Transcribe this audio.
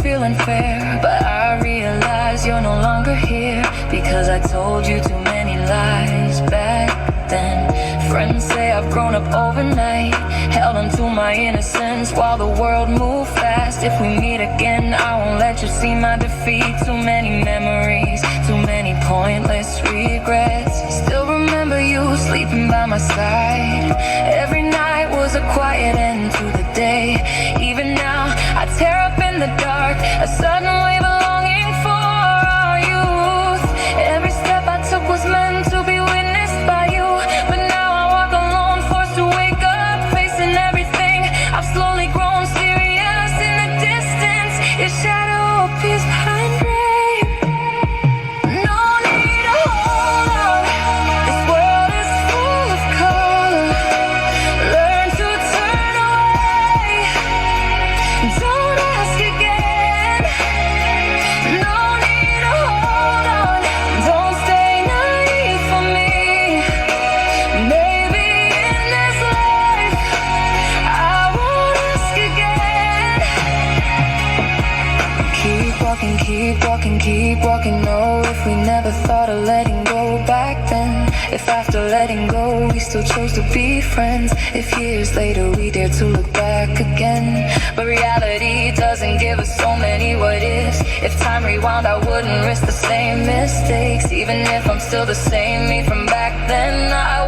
feel unfair, but I realize you're no longer here because I told you too many lies back then. Friends say I've grown up overnight, held on to my innocence while the world moved fast. If we meet again, I won't let you see my defeat. Too many memories, too many pointless regrets. Still remember you sleeping by my side. Every night was a quiet end to the day. Even now, I tear up in the dark, a sudden wave of longing for our youth. Every step I took was meant to be witnessed by you, but now I walk alone, forced to wake up, facing everything. I've slowly grown serious in the distance. Your shadow appears behind rain. No need to hold on. This world is full of color. Learn to turn away. Don't ask again. No need to hold on. Don't stay naive for me. Maybe in this life I won't ask again. Keep walking, keep walking, keep walking. No, if we never thought of letting go back then, if after letting go we still chose to be friends, if years later we dare to look back again. But reality doesn't give us so many what ifs. If time rewound, I wouldn't risk the same mistakes. Even if I'm still the same me from back then, I